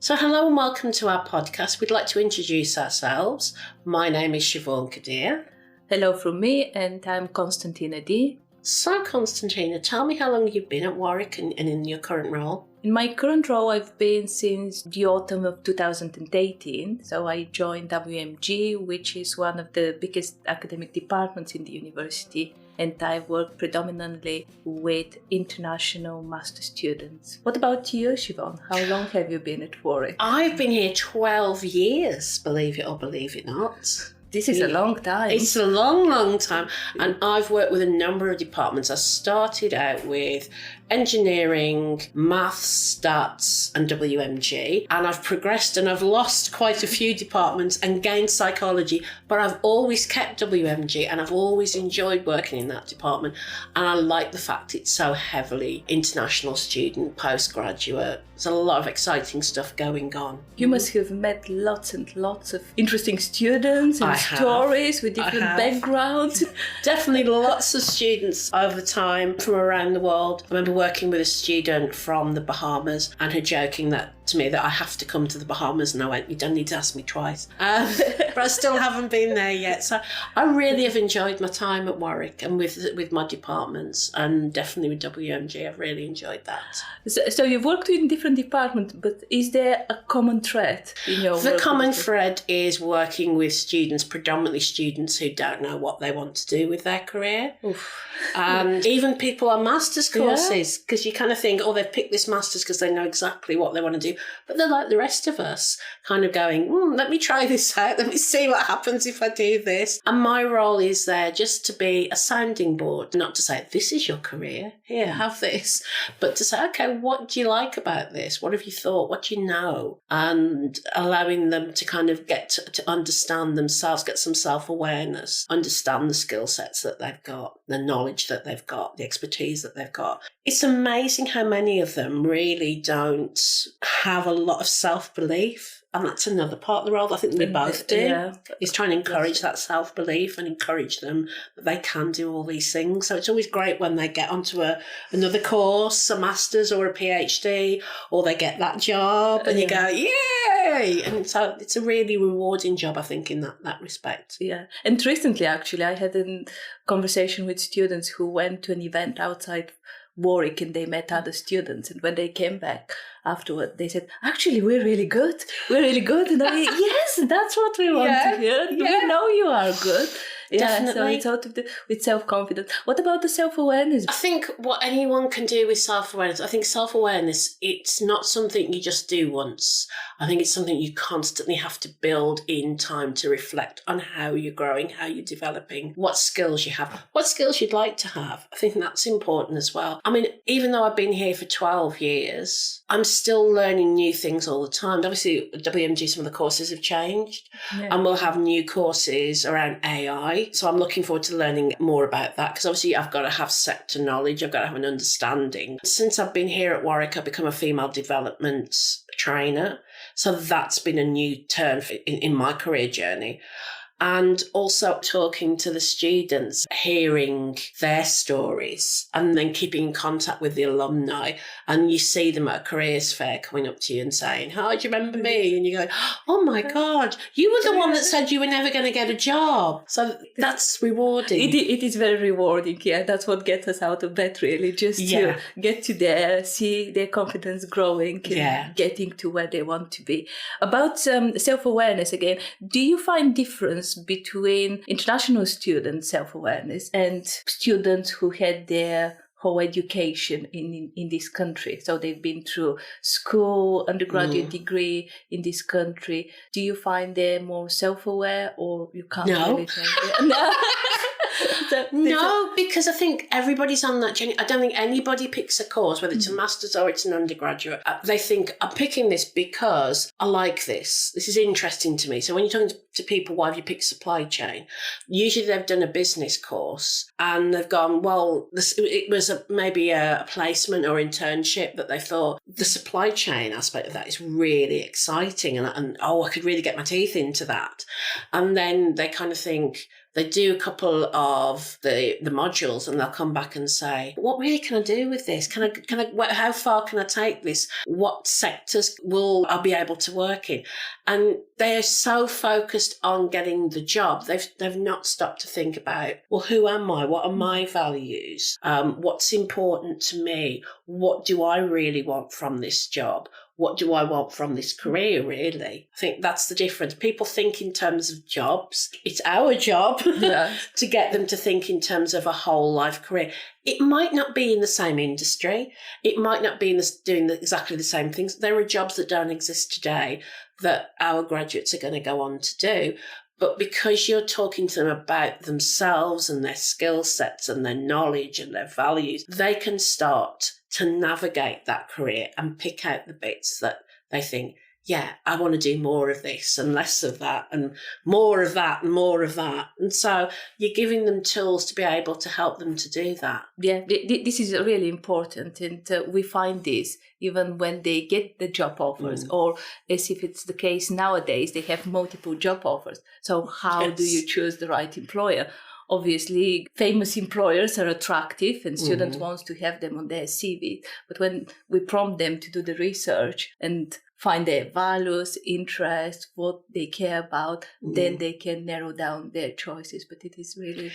So hello and welcome to our podcast. We'd like to introduce ourselves. My name is Siobhan Qadir. Hello from me, and I'm Konstantina Dee. So Konstantina, tell me how long you've been at Warwick and in your current role. In my current role, I've been since the autumn of 2018. So I joined WMG, which is one of the biggest academic departments in the university. And I work predominantly with international master students. What about you, Siobhan? How long have you been at Warwick? I've been here 12 years, believe it or believe it not. This is a long time. It's a long, long time. And I've worked with a number of departments. I started out with engineering, maths, stats, and WMG. And I've progressed and I've lost quite a few departments and gained psychology, but I've always kept WMG and I've always enjoyed working in that department. And I like the fact it's so heavily international student, postgraduate. There's a lot of exciting stuff going on. You must have met lots and lots of interesting students and stories with different backgrounds. Definitely lots of students over time from around the world. I remember working with a student from the Bahamas and her joking to me that I have to come to the Bahamas, and I went, you don't need to ask me twice. But I still haven't been there yet. So I really have enjoyed my time at Warwick and with my departments, and definitely with WMG, I've really enjoyed that. So you've worked in different departments, but is there a common thread in your work? The common thread is working with students, predominantly students who don't know what they want to do with their career. Oof. And even people on master's courses, because you kind of think, oh, they've picked this master's because they know exactly what they want to do. But they're like the rest of us, kind of going, let me try this out. Let me see what happens if I do this. And my role is there just to be a sounding board, not to say, this is your career. Here, have this. But to say, okay, what do you like about this? What have you thought? What do you know? And allowing them to kind of get to understand themselves, get some self-awareness, understand the skill sets that they've got, the knowledge that they've got, the expertise that they've got. It's amazing how many of them really don't have a lot of self-belief. And that's another part of the role I think we both do, is trying to encourage that self-belief and encourage them that they can do all these things. So it's always great when they get onto another course, a master's or a PhD, or they get that job and you go, yay! And so it's a really rewarding job, I think, in that respect. Yeah. And recently, actually, I had a conversation with students who went to an event outside Warwick and they met other students, and when they came back afterward they said, actually we're really good, and I went, yes, that's what we want to hear. We know you are good. Definitely. So it's out with self-confidence. What about the self-awareness? I think what anyone can do with self-awareness, I think self-awareness, it's not something you just do once. I think it's something you constantly have to build in time to reflect on how you're growing, how you're developing, what skills you have, what skills you'd like to have. I think that's important as well. I mean, even though I've been here for 12 years, I'm still learning new things all the time. Obviously, at WMG, some of the courses have changed, and we'll have new courses around AI. So I'm looking forward to learning more about that, because obviously I've got to have sector knowledge, I've got to have an understanding. Since I've been here at Warwick, I've become a female development trainer. So that's been a new turn in my career journey. And also talking to the students, hearing their stories, and then keeping in contact with the alumni. And you see them at a careers fair coming up to you and saying, hi, do you remember me? And you go, oh my God, you were the one that said you were never going to get a job. So that's rewarding. It is very rewarding, That's what gets us out of bed, really, just to get to there, see their confidence growing, and getting to where they want to be. About self-awareness again, do you find difference between international student self-awareness and students who had their whole education in this country? So they've been through school, undergraduate degree in this country. Do you find they're more self-aware, or you can't really say No, because I think everybody's on that journey. I don't think anybody picks a course, whether it's a master's or it's an undergraduate. They think, I'm picking this because I like this. This is interesting to me. So when you're talking to people, why have you picked supply chain? Usually they've done a business course and they've gone, well, it was maybe a placement or internship that they thought the supply chain aspect of that is really exciting. And I could really get my teeth into that. And then they kind of think, They do a couple of the modules and they'll come back and say, what really can I do with this? How far can I take this? What sectors will I be able to work in? And they're so focused on getting the job. They've not stopped to think about, well, who am I? What are my values? What's important to me? What do I really want from this job? What do I want from this career, really? I think that's the difference. People think in terms of jobs. It's our job to get them to think in terms of a whole life career. It might not be in the same industry. It might not be doing exactly the same things. There are jobs that don't exist today that our graduates are going to go on to do. But because you're talking to them about themselves and their skill sets and their knowledge and their values, they can start to navigate that career and pick out the bits that they think, yeah, I want to do more of this and less of that and more of that and more of that. And so you're giving them tools to be able to help them to do that. Yeah, this is really important. And we find this even when they get the job offers, or as if it's the case nowadays, they have multiple job offers. So how do you choose the right employer? Obviously, famous employers are attractive and students want to have them on their CV. But when we prompt them to do the research and find their values, interests, what they care about, then they can narrow down their choices. But it is really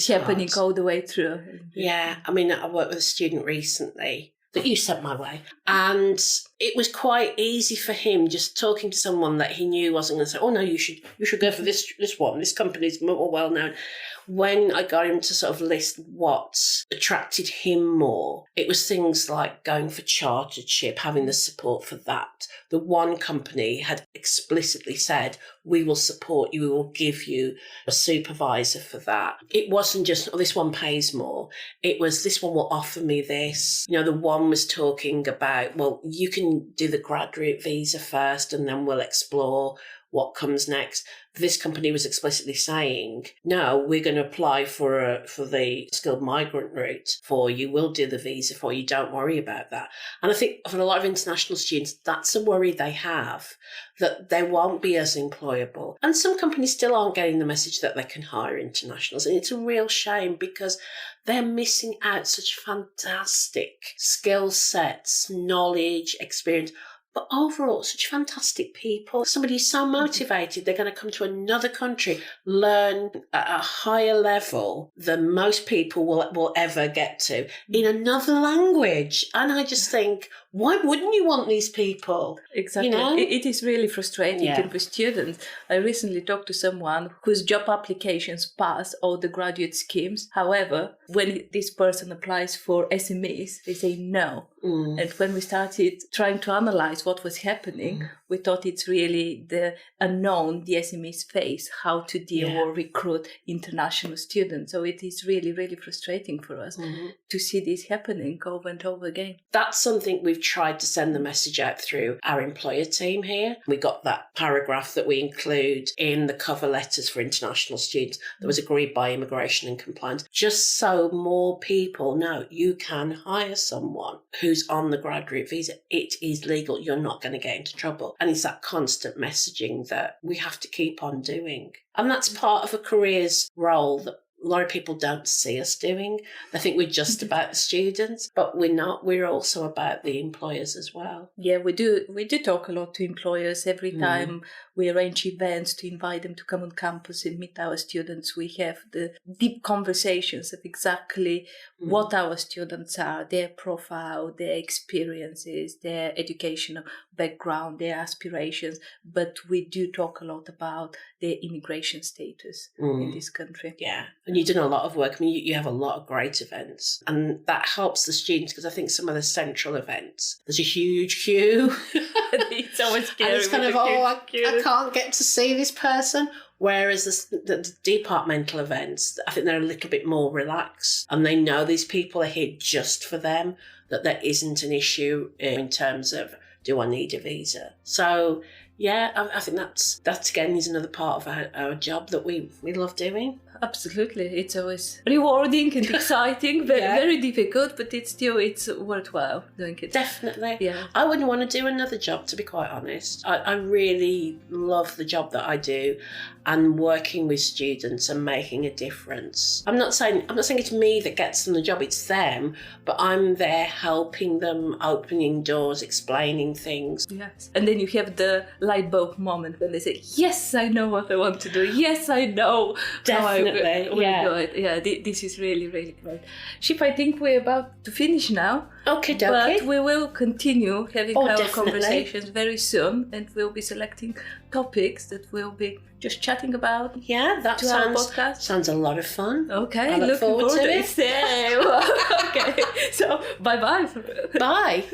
happening all the way through. Yeah, I mean, I worked with a student recently that you sent my way. And it was quite easy for him just talking to someone that he knew wasn't going to say, oh, no, you should go for this one. This company's more well known. When I got him to sort of list what attracted him more, it was things like going for chartership, having the support for that. The one company had explicitly said, we will support you, we will give you a supervisor for that. It wasn't just, oh, this one pays more. It was, this one will offer me this. You know, the one was talking about, well, you can do the graduate visa first and then we'll explore what comes next. This company was explicitly saying, no, we're going to apply for the skilled migrant route for you. We'll do the visa for you. Don't worry about that. And I think for a lot of international students, that's a worry they have, that they won't be as employable. And some companies still aren't getting the message that they can hire internationals. And it's a real shame because they're missing out such fantastic skill sets, knowledge, experience, but overall, such fantastic people. Somebody who's so motivated, they're going to come to another country, learn at a higher level than most people will ever get to in another language. And I just think, why wouldn't you want these people? Exactly. You know? It is really frustrating for students. I recently talked to someone whose job applications pass all the graduate schemes. However, when this person applies for SMEs, they say no. And when we started trying to analyze what was happening, we thought it's really the unknown the SMEs face, how to deal or recruit international students. So it is really, really frustrating for us to see this happening over and over again. That's something we've tried to send the message out through our employer team here. We got that paragraph that we include in the cover letters for international students that was agreed by Immigration and Compliance, just so more people know you can hire someone who's on the graduate visa. It is legal. You're not going to get into trouble. And it's that constant messaging that we have to keep on doing. And that's part of a careers role that a lot of people don't see us doing. They think we're just about the students, but we're not. We're also about the employers as well. Yeah, we do talk a lot to employers. Every time we arrange events to invite them to come on campus and meet our students, we have the deep conversations of exactly what our students are, their profile, their experiences, their educational background, their aspirations. But we do talk a lot about their immigration status in this country. Yeah. And you've done a lot of work. I mean, you have a lot of great events, and that helps the students because I think some of the central events, there's a huge queue. It's always scary. And it's kind of, I can't get to see this person. Whereas the departmental events, I think they're a little bit more relaxed and they know these people are here just for them, that there isn't an issue in terms of, do I need a visa? So, yeah, I think that's again is another part of our job that we love doing. absolutely. It's always rewarding and exciting, very difficult, but it's worthwhile doing it. Definitely. Yeah. I wouldn't want to do another job, to be quite honest. I really love the job that I do and working with students and making a difference. I'm not saying it's me that gets them the job, it's them, but I'm there helping them, opening doors, explaining things. Yes. And then you have the light bulb moment when they say, yes, I know what I want to do. Yes, I know. Definitely. How I do it. Yeah, this is really, really great. Shiv, I think we're about to finish now. Okay, but we will continue having our definitely. Conversations very soon, and we'll be selecting topics that we'll be just chatting about. Yeah, that sounds a lot of fun. Okay, I look forward to it. Okay, so bye-bye. Bye.